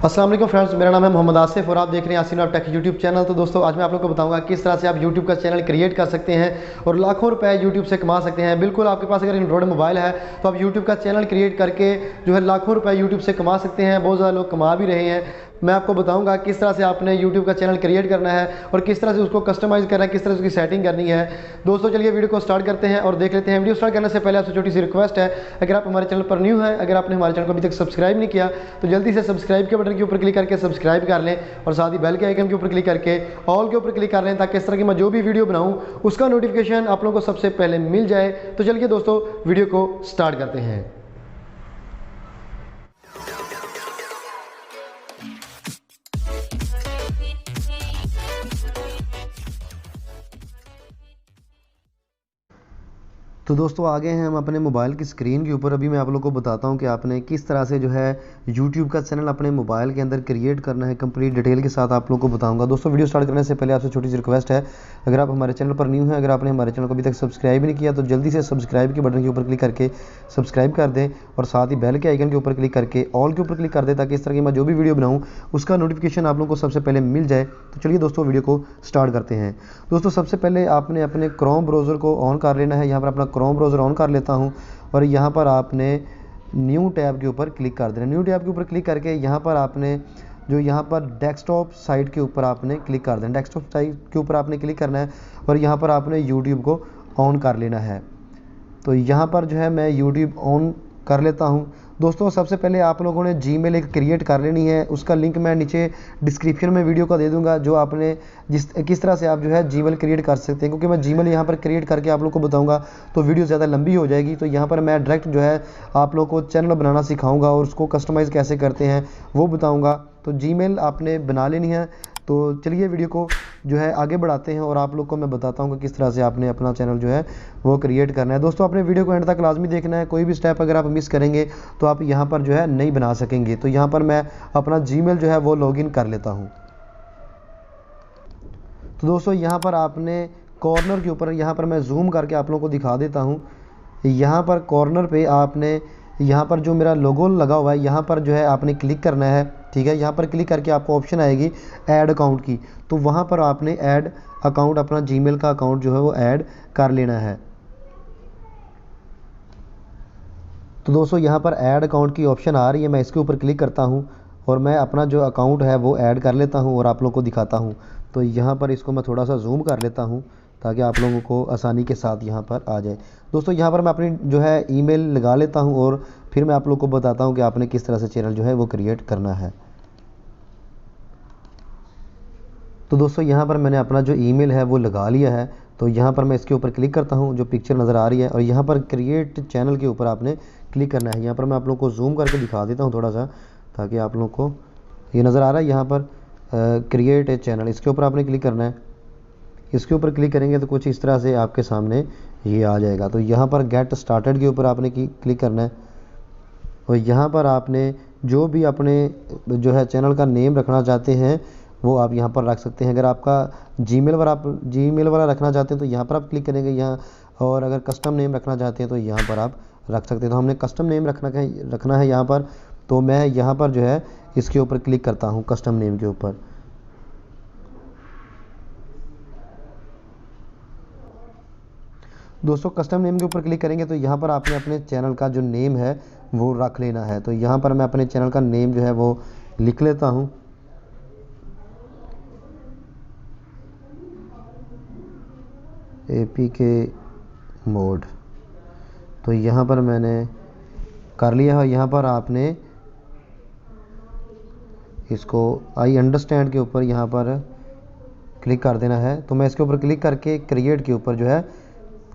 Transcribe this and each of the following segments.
अस्सलाम वालेकुम फ्रेंड्स, मेरा नाम है मोहम्मद आसिफ और आप देख रहे हैं यासीन टेक यूट्यूब चैनल। तो दोस्तों आज मैं आप लोगों को बताऊंगा किस तरह से आप यूट्यूब का चैनल क्रिएट कर सकते हैं और लाखों रुपए यूट्यूब से कमा सकते हैं। बिल्कुल आपके पास अगर एंड्रॉइड मोबाइल है तो आप यूट्यूब का चैनल क्रिएट करके जो है लाखों रुपए यूट्यूब से कमा सकते हैं। बहुत ज़्यादा लोग कमा भी रहे हैं। मैं आपको बताऊंगा किस तरह से आपने यूट्यूब का चैनल क्रिएट करना है और किस तरह से उसको कस्टमाइज़ करना है, किस तरह से उसकी सेटिंग करनी है। दोस्तों चलिए वीडियो को स्टार्ट करते हैं और देख लेते हैं। वीडियो स्टार्ट करने से पहले आपसे छोटी सी रिक्वेस्ट है, अगर आप हमारे चैनल पर न्यू हैं, अगर आपने हमारे चैनल को अभी तक सब्सक्राइब नहीं किया तो जल्दी से सब्सक्राइब के बटन के ऊपर क्लिक करके सब्सक्राइब कर लें और साथ ही बेल के आइकन के ऊपर क्लिक करके ऑल के ऊपर क्लिक कर लें, ताकि इस तरह की मैं जो भी वीडियो बनाऊं उसका नोटिफिकेशन आप लोगों को सबसे पहले मिल जाए। तो चलिए दोस्तों वीडियो को स्टार्ट करते हैं। तो दोस्तों आ गए हैं हम अपने मोबाइल की स्क्रीन के ऊपर। अभी मैं आप लोगों को बताता हूं कि आपने किस तरह से जो है YouTube का चैनल अपने मोबाइल के अंदर क्रिएट करना है। कंप्लीट डिटेल के साथ आप लोगों को बताऊंगा। दोस्तों वीडियो स्टार्ट करने से पहले आपसे छोटी सी रिक्वेस्ट है, अगर आप हमारे चैनल पर न्यू हैं, अगर आपने हमारे चैनल को अभी तक सब्सक्राइब नहीं किया तो जल्दी से सब्सक्राइब के बटन के ऊपर क्लिक करके सब्सक्राइब कर दें और साथ ही बेल के आइकन के ऊपर क्लिक करके ऑल के ऊपर क्लिक कर दें, ताकि इस तरह की मैं जो भी वीडियो बनाऊँ उसका नोटिफिकेशन आप लोगों को सबसे पहले मिल जाए। तो चलिए दोस्तों वीडियो को स्टार्ट करते हैं। दोस्तों सबसे पहले आपने अपने क्रोम ब्राउज़र को ऑन कर लेना है। यहाँ पर अपना क्रोम ब्राउज़र ऑन कर लेता हूं और यहाँ पर आपने न्यू टैब के ऊपर क्लिक कर देना। न्यू टैब के ऊपर क्लिक करके यहाँ पर आपने जो यहाँ पर डेस्कटॉप साइट के ऊपर आपने क्लिक कर देना। डेस्कटॉप साइट के ऊपर आपने क्लिक करना है और यहाँ पर आपने यूट्यूब को ऑन कर लेना है। तो यहाँ पर जो है मैं यूट्यूब ऑन कर लेता हूँ। दोस्तों सबसे पहले आप लोगों ने जीमेल एक क्रिएट कर लेनी है। उसका लिंक मैं नीचे डिस्क्रिप्शन में वीडियो का दे दूंगा, जो आपने किस तरह से आप जो है जीमेल क्रिएट कर सकते हैं, क्योंकि मैं जीमेल यहाँ पर क्रिएट करके आप लोग को बताऊंगा तो वीडियो ज़्यादा लंबी हो जाएगी। तो यहाँ पर मैं डायरेक्ट जो है आप लोग को चैनल बनाना सिखाऊँगा और उसको कस्टमाइज़ कैसे करते हैं वो बताऊँगा। तो जीमेल आपने बना लेनी है। तो चलिए वीडियो को जो है आगे बढ़ाते हैं और आप लोग को मैं बताता हूँ कि किस तरह से आपने अपना चैनल जो है वो क्रिएट करना है। दोस्तों अपने वीडियो को एंड तक लाजमी देखना है। कोई भी स्टेप अगर आप मिस करेंगे तो आप यहाँ पर जो है नहीं बना सकेंगे। तो यहाँ पर मैं अपना जीमेल जो है वो लॉगिन कर लेता हूँ। तो दोस्तों यहाँ पर आपने कॉर्नर के ऊपर, यहाँ पर मैं जूम करके आप लोगों को दिखा देता हूँ। यहाँ पर कॉर्नर पे आपने यहाँ पर जो मेरा लोगो लगा हुआ है यहाँ पर जो है आपने क्लिक करना है। ठीक है, यहाँ पर क्लिक करके आपको ऑप्शन आएगी ऐड अकाउंट की, तो वहाँ पर आपने ऐड अकाउंट, अपना जीमेल का अकाउंट जो है वो ऐड कर लेना है। तो दोस्तों यहाँ पर ऐड अकाउंट की ऑप्शन आ रही है, मैं इसके ऊपर क्लिक करता हूँ और मैं अपना जो अकाउंट है वो ऐड कर लेता हूँ और आप लोगों को दिखाता हूँ। तो यहाँ पर इसको मैं थोड़ा सा जूम कर लेता हूँ ताकि आप लोगों को आसानी के साथ यहाँ पर आ जाए। दोस्तों यहाँ पर मैं अपनी जो है ईमेल लगा लेता हूँ और फिर मैं आप लोगों को बताता हूँ कि आपने किस तरह से चैनल जो है वो क्रिएट करना है। तो दोस्तों यहाँ पर मैंने अपना जो ईमेल है वो लगा लिया है। तो यहाँ पर मैं इसके ऊपर क्लिक करता हूँ, जो पिक्चर नज़र आ रही है, और यहाँ पर क्रिएट चैनल के ऊपर आपने क्लिक करना है। यहाँ पर मैं आप लोगों को जूम करके दिखा देता हूँ थोड़ा सा, ताकि आप लोगों को ये नज़र आ रहा है। यहाँ पर क्रिएट ए चैनल, इसके ऊपर आपने क्लिक करना है। इसके ऊपर क्लिक करेंगे तो कुछ इस तरह से आपके सामने ये आ जाएगा। तो यहाँ पर गेट स्टार्टेड के ऊपर आपने क्लिक करना है और यहाँ पर आपने जो भी अपने जो है चैनल का नेम रखना चाहते हैं वो आप यहाँ पर रख सकते हैं। अगर आपका जीमेल वाला रखना चाहते हैं तो यहाँ पर आप क्लिक करेंगे यहाँ, और अगर कस्टम नेम रखना चाहते हैं तो यहाँ पर आप रख सकते हैं। तो हमने कस्टम नेम रखना है यहाँ पर, तो मैं यहाँ पर जो है इसके ऊपर क्लिक करता हूँ, कस्टम नेम के ऊपर। दोस्तों कस्टम नेम के ऊपर क्लिक करेंगे तो यहाँ पर आपने अपने चैनल का जो नेम है वो रख लेना है। तो यहाँ पर मैं अपने चैनल का नेम जो है वो लिख लेता हूँ। APK मोड, तो यहाँ पर मैंने कर लिया है। यहाँ पर आपने इसको आई अंडरस्टैंड के ऊपर यहाँ पर क्लिक कर देना है। तो मैं इसके ऊपर क्लिक करके क्रिएट के ऊपर जो है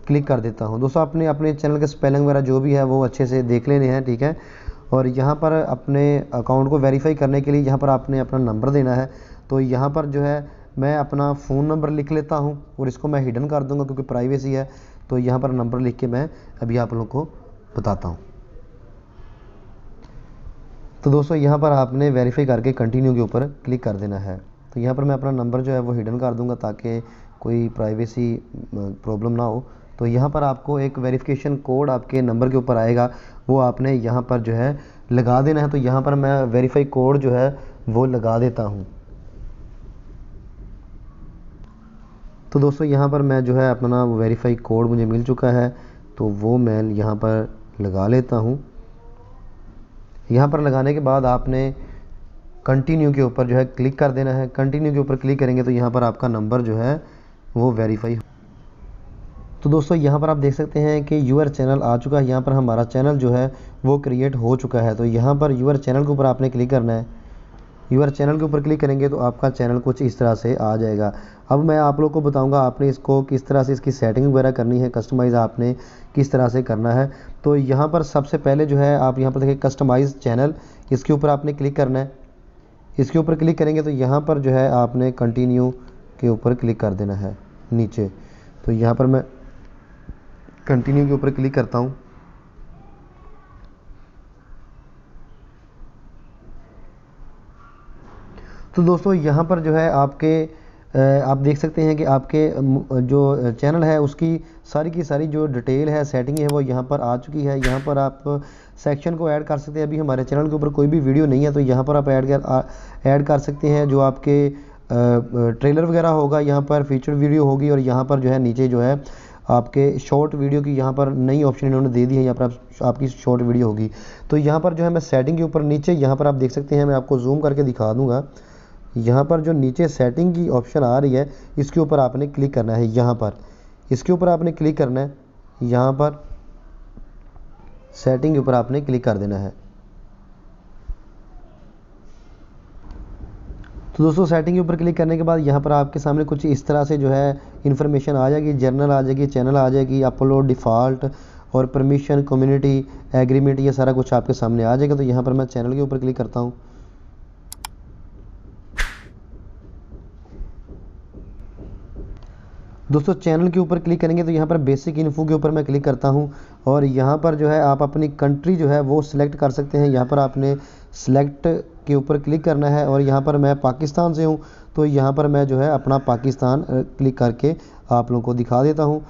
क्लिक कर देता हूँ। दोस्तों आपने अपने चैनल के स्पेलिंग वगैरह जो भी है वो अच्छे से देख लेने हैं, ठीक है। और यहाँ पर अपने अकाउंट को वेरीफाई करने के लिए यहाँ पर आपने अपना नंबर देना है। तो यहाँ पर जो है मैं अपना फ़ोन नंबर लिख लेता हूँ और इसको मैं हिडन कर दूँगा क्योंकि प्राइवेसी है। तो यहाँ पर नंबर लिख के मैं अभी आप लोगों को बताता हूँ। तो दोस्तों यहाँ पर आपने वेरीफाई करके कंटिन्यू के ऊपर क्लिक कर देना है। तो यहाँ पर मैं अपना नंबर जो है वो हिडन कर दूँगा ताकि कोई प्राइवेसी प्रॉब्लम ना हो। तो यहाँ पर आपको एक वेरिफिकेशन कोड आपके नंबर के ऊपर आएगा, वो आपने यहाँ पर जो है लगा देना है। तो यहाँ पर मैं वेरीफाई कोड जो है वो लगा देता हूँ। तो दोस्तों यहाँ पर मैं जो है अपना वेरीफाई कोड मुझे मिल चुका है, तो वो मैं यहाँ पर लगा लेता हूँ। यहाँ पर लगाने के बाद आपने कंटिन्यू के ऊपर जो है क्लिक कर देना है। कंटिन्यू के ऊपर क्लिक करेंगे तो यहाँ पर आपका नंबर जो है वो वेरीफाई। तो दोस्तों यहाँ पर आप देख सकते हैं कि यूअर चैनल आ चुका है। यहाँ पर हमारा चैनल जो है वो क्रिएट हो चुका है। तो यहाँ पर यूअर चैनल के ऊपर आपने क्लिक करना है। यूअर चैनल के ऊपर क्लिक करेंगे तो आपका चैनल कुछ इस तरह से आ जाएगा। अब मैं आप लोग को बताऊंगा आपने इसको किस तरह से इसकी सेटिंग वगैरह करनी है, कस्टमाइज़ आपने किस तरह से करना है। तो यहाँ पर सबसे पहले जो है आप यहाँ पर देखिए कस्टमाइज़ चैनल, इसके ऊपर आपने क्लिक करना है। इसके ऊपर क्लिक करेंगे तो यहाँ पर जो है आपने कंटिन्यू के ऊपर क्लिक कर देना है नीचे। तो यहाँ पर मैं कंटिन्यू के ऊपर क्लिक करता हूँ। तो दोस्तों यहाँ पर जो है आपके आप देख सकते हैं कि आपके जो चैनल है उसकी सारी की सारी जो डिटेल है, सेटिंग है, वो यहाँ पर आ चुकी है। यहाँ पर आप सेक्शन को ऐड कर सकते हैं। अभी हमारे चैनल के ऊपर कोई भी वीडियो नहीं है तो यहाँ पर आप ऐड कर सकते हैं। जो आपके ट्रेलर वगैरह होगा, यहाँ पर फीचर वीडियो होगी, और यहाँ पर जो है नीचे जो है आपके शॉर्ट वीडियो की यहाँ पर नई ऑप्शन इन्होंने दे दी है। यहाँ पर आपकी शॉर्ट वीडियो होगी। तो यहाँ पर जो है मैं सेटिंग के ऊपर नीचे यहाँ पर आप देख सकते हैं, मैं आपको जूम करके दिखा दूँगा। यहाँ पर जो नीचे सेटिंग की ऑप्शन आ रही है इसके ऊपर आपने क्लिक करना है। यहाँ पर इसके ऊपर आपने क्लिक करना है। यहाँ पर सेटिंग के ऊपर आपने क्लिक कर देना है। तो दोस्तों सेटिंग के ऊपर क्लिक करने के बाद यहाँ पर आपके सामने कुछ इस तरह से जो है इन्फॉर्मेशन आ जाएगी। जर्नल आ जाएगी, चैनल आ जाएगी, अपलोड, डिफ़ॉल्ट और परमिशन, कम्युनिटी, एग्रीमेंट, ये सारा कुछ आपके सामने आ जाएगा। तो यहाँ पर मैं चैनल के ऊपर क्लिक करता हूँ। दोस्तों चैनल के ऊपर क्लिक करेंगे तो यहाँ पर बेसिक इन्फो के ऊपर मैं क्लिक करता हूँ, और यहाँ पर जो है आप अपनी कंट्री जो है वो सिलेक्ट कर सकते हैं। यहाँ पर आपने सिलेक्ट के ऊपर क्लिक करना है, और यहाँ पर मैं पाकिस्तान से हूँ तो यहाँ पर मैं जो है अपना पाकिस्तान क्लिक करके आप लोगों को दिखा देता हूँ।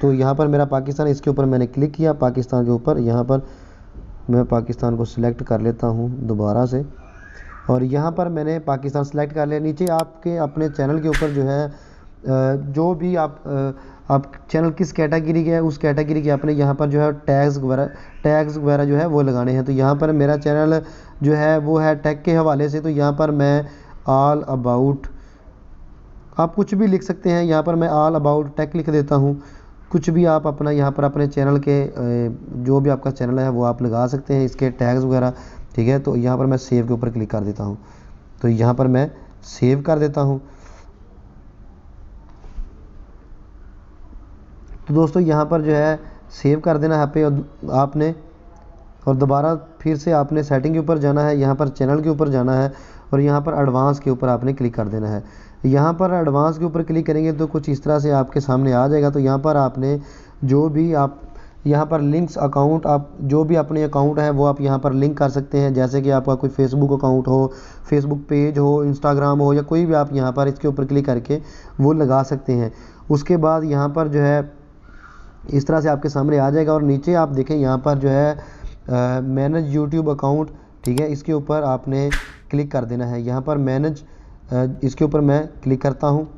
तो यहाँ पर मेरा पाकिस्तान, इसके ऊपर मैंने क्लिक किया पाकिस्तान के ऊपर। यहाँ पर मैं पाकिस्तान को सिलेक्ट कर लेता हूँ दोबारा से, और यहाँ पर मैंने पाकिस्तान सेलेक्ट कर लिया। नीचे आपके अपने चैनल के ऊपर जो है जो भी आप चैनल किस कैटेगरी के है उस कैटेगरी के आपने यहाँ पर जो है टैग्स वगैरह जो है वो लगाने हैं। तो यहाँ पर मेरा चैनल जो है वो है टैग के हवाले से, तो यहाँ पर मैं ऑल अबाउट, आप कुछ भी लिख सकते हैं। यहाँ पर मैं ऑल अबाउट टैग लिख देता हूँ। कुछ भी आप अपना यहाँ पर अपने चैनल के जो भी आपका चैनल है वो आप लगा सकते हैं, इसके टैग्स वगैरह, ठीक है। तो यहाँ पर मैं सेव के ऊपर क्लिक कर देता हूँ। तो यहाँ पर मैं सेव कर देता हूँ। तो दोस्तों यहाँ पर जो है सेव कर देना है पे आपने, और दोबारा फिर से आपने सेटिंग के ऊपर जाना है, यहाँ पर चैनल के ऊपर जाना है, और यहाँ पर एडवांस के ऊपर आपने क्लिक कर देना है। यहाँ पर एडवांस के ऊपर क्लिक करेंगे तो कुछ इस तरह से आपके सामने आ जाएगा। तो यहाँ पर आपने जो भी आप यहाँ पर लिंक्स अकाउंट, आप जो भी अपने अकाउंट है वो आप यहाँ पर लिंक कर सकते हैं। जैसे कि आपका कोई फेसबुक अकाउंट हो, फेसबुक पेज हो, इंस्टाग्राम हो, या कोई भी आप यहाँ पर इसके ऊपर क्लिक करके वो लगा सकते हैं। उसके बाद यहाँ पर जो है इस तरह से आपके सामने आ जाएगा, और नीचे आप देखें यहाँ पर जो है मैनेज यूट्यूब अकाउंट, ठीक है, इसके ऊपर आपने क्लिक कर देना है। यहाँ पर मैनेज, इसके ऊपर मैं क्लिक करता हूँ।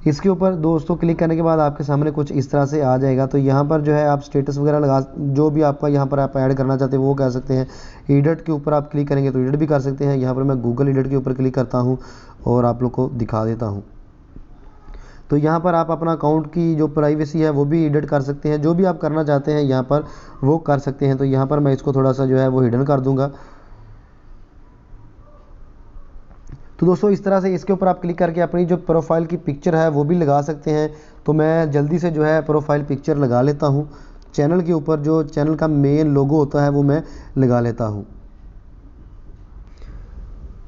इसके ऊपर दोस्तों क्लिक करने के बाद आपके सामने कुछ इस तरह से आ जाएगा। तो यहाँ पर जो है आप स्टेटस वगैरह लगा, जो भी आपका यहाँ पर आप ऐड करना चाहते हैं वो कर सकते हैं। एडिट के ऊपर आप क्लिक करेंगे तो एडिट भी कर सकते हैं। यहाँ पर मैं गूगल एडिट के ऊपर क्लिक करता हूँ और आप लोग को दिखा देता हूँ। तो यहाँ पर आप अपना अकाउंट की जो प्राइवेसी है वो भी एडिट कर सकते हैं, जो भी आप करना चाहते हैं यहाँ पर वो कर सकते हैं। तो यहाँ पर मैं इसको थोड़ा सा जो है वो हिडन कर दूँगा। तो दोस्तों इस तरह से इसके ऊपर आप क्लिक करके अपनी जो प्रोफाइल की पिक्चर है वो भी लगा सकते हैं। तो मैं जल्दी से जो है प्रोफाइल पिक्चर लगा लेता हूँ। चैनल के ऊपर जो चैनल का मेन लोगो होता है वो मैं लगा लेता हूँ।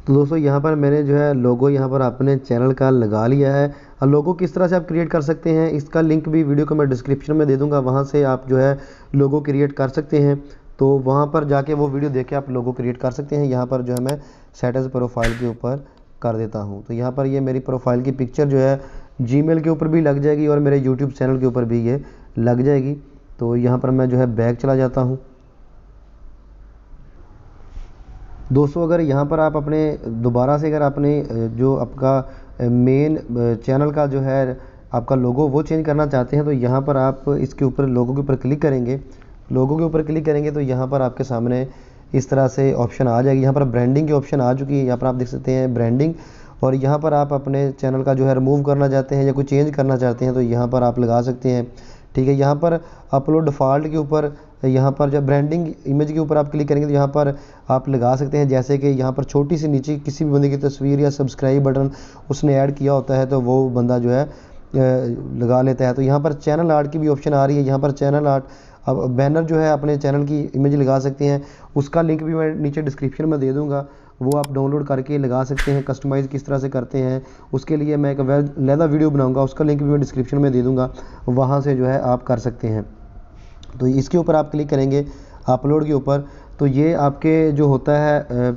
तो दोस्तों यहाँ पर मैंने जो है लोगो यहाँ पर अपने चैनल का लगा लिया है। और लोगो किस तरह से आप क्रिएट कर सकते हैं इसका लिंक भी वीडियो को मैं डिस्क्रिप्शन में दे दूँगा, वहाँ से आप जो है लोगो क्रिएट कर सकते हैं। तो वहाँ पर जाके वो वीडियो देख के आप लोगो क्रिएट कर सकते हैं। यहाँ पर जो है मैं सेट एज प्रोफाइल के ऊपर कर देता हूँ। तो यहाँ पर ये मेरी प्रोफाइल की पिक्चर जो है जीमेल के ऊपर भी लग जाएगी और मेरे यूट्यूब चैनल के ऊपर भी ये लग जाएगी। तो यहाँ पर मैं जो है बैक चला जाता हूँ। दोस्तों अगर यहाँ पर आप अपने दोबारा से अगर आपने जो आपका मेन चैनल का जो है आपका लोगो वो चेंज करना चाहते हैं तो यहाँ पर आप इसके ऊपर लोगो के ऊपर क्लिक करेंगे। लोगो के ऊपर क्लिक करेंगे तो यहाँ पर आपके सामने इस तरह से ऑप्शन आ जाएगी। यहाँ पर ब्रांडिंग की ऑप्शन आ चुकी है। यहाँ पर आप देख सकते हैं ब्रांडिंग, और यहाँ पर आप अपने चैनल का जो है रिमूव करना चाहते हैं या कोई चेंज करना चाहते हैं तो यहाँ पर आप लगा सकते हैं। ठीक है, यहाँ पर अपलोड डिफ़ॉल्ट के ऊपर यहाँ पर जब ब्रांडिंग इमेज के ऊपर आप क्लिक करेंगे तो यहाँ पर आप लगा सकते हैं, जैसे कि यहाँ पर छोटी सी नीचे किसी भी बंदे की तस्वीर या सब्सक्राइब बटन उसने ऐड किया होता है तो वो बंदा जो है लगा लेता है। तो यहाँ पर चैनल आर्ट की भी ऑप्शन आ रही है। यहाँ पर चैनल आर्ट, अब बैनर जो है अपने चैनल की इमेज लगा सकते हैं, उसका लिंक भी मैं नीचे डिस्क्रिप्शन में दे दूँगा, वो आप डाउनलोड करके लगा सकते हैं। कस्टमाइज़ किस तरह से करते हैं उसके लिए मैं एक अलहदा वीडियो बनाऊंगा, उसका लिंक भी मैं डिस्क्रिप्शन में दे दूंगा, वहाँ से जो है आप कर सकते हैं। तो इसके ऊपर आप क्लिक करेंगे अपलोड के ऊपर, तो ये आपके जो होता है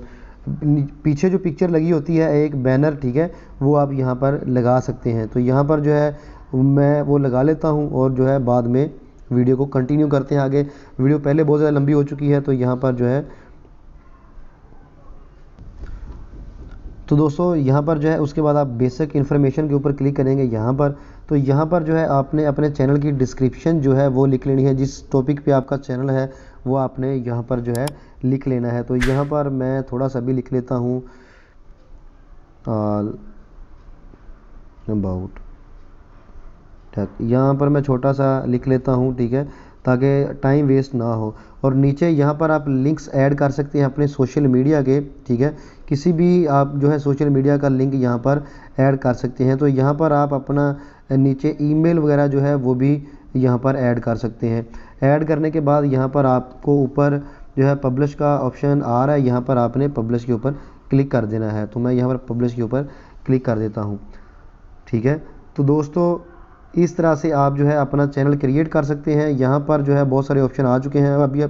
पीछे जो पिक्चर लगी होती है एक बैनर, ठीक है, वो आप यहाँ पर लगा सकते हैं। तो यहाँ पर जो है मैं वो लगा लेता हूँ और जो है बाद में वीडियो को कंटिन्यू करते हैं आगे। वीडियो पहले बहुत ज़्यादा लंबी हो चुकी है तो यहाँ पर जो है, तो दोस्तों यहाँ पर जो है उसके बाद आप बेसिक इन्फॉर्मेशन के ऊपर क्लिक करेंगे यहाँ पर। तो यहाँ पर जो है आपने अपने चैनल की डिस्क्रिप्शन जो है वो लिख लेनी है, जिस टॉपिक पे आपका चैनल है वो आपने यहाँ पर जो है लिख लेना है। तो यहाँ पर मैं थोड़ा सा भी लिख लेता हूँ ऑल अबाउट, ठीक, यहाँ पर मैं छोटा सा लिख लेता हूँ, ठीक है, ताकि टाइम वेस्ट ना हो। और नीचे यहाँ पर आप लिंक्स ऐड कर सकते हैं अपने सोशल मीडिया के, ठीक है, किसी भी आप जो है सोशल मीडिया का लिंक यहाँ पर ऐड कर सकते हैं। तो यहाँ पर आप अपना नीचे ईमेल वगैरह जो है वो भी यहाँ पर ऐड कर सकते हैं। ऐड करने के बाद यहाँ पर आपको ऊपर जो है पब्लिश का ऑप्शन आ रहा है, यहाँ पर आपने पब्लिश के ऊपर क्लिक कर देना है। तो मैं यहाँ पर पब्लिश के ऊपर क्लिक कर देता हूँ, ठीक है। तो दोस्तों इस तरह से आप जो है अपना चैनल क्रिएट कर सकते हैं। यहाँ पर जो है बहुत सारे ऑप्शन आ चुके हैं। अभी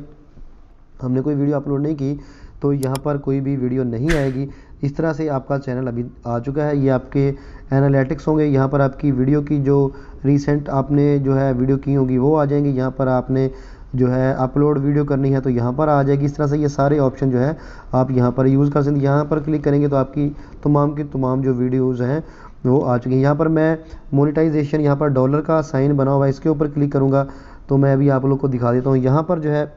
हमने कोई वीडियो अपलोड नहीं की तो यहाँ पर कोई भी वीडियो नहीं आएगी। इस तरह से आपका चैनल अभी आ चुका है। ये आपके एनालिटिक्स होंगे, यहाँ पर आपकी वीडियो की जो रिसेंट आपने जो है वीडियो की होगी वो आ जाएंगी। यहाँ पर आपने जो है अपलोड वीडियो करनी है तो यहाँ पर आ जाएगी। इस तरह से ये सारे ऑप्शन जो है आप यहाँ पर यूज़ कर सकते हैं। यहाँ पर क्लिक करेंगे तो आपकी तमाम की तमाम जो वीडियोज़ हैं वो आ चुकी हैं। यहाँ पर मैं मोनेटाइजेशन, यहाँ पर डॉलर का साइन बना हुआ है, इसके ऊपर क्लिक करूँगा तो मैं अभी आप लोग को दिखा देता हूँ। यहाँ पर जो है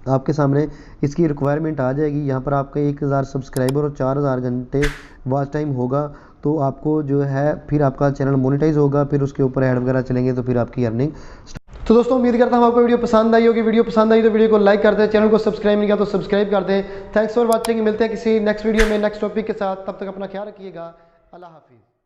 आपके सामने इसकी रिक्वायरमेंट आ जाएगी। यहाँ पर आपका 1000 सब्सक्राइबर और 4000 घंटे वॉच टाइम होगा तो आपको जो है फिर आपका चैनल मोनेटाइज होगा, फिर उसके ऊपर ऐड वगैरह चलेंगे तो फिर आपकी अर्निंग। तो दोस्तों उम्मीद करता हूँ आपको वीडियो पसंद आई होगी। वीडियो पसंद आई तो वीडियो को लाइक कर दें, चैनल को सब्सक्राइब नहीं किया तो सब्सक्राइब कर दें। Thanks for watching. मिलते हैं किसी नेक्स्ट वीडियो में नेक्स्ट टॉपिक के साथ, तब तक अपना ख्याल रखिएगा। अल्लाह हाफिज़।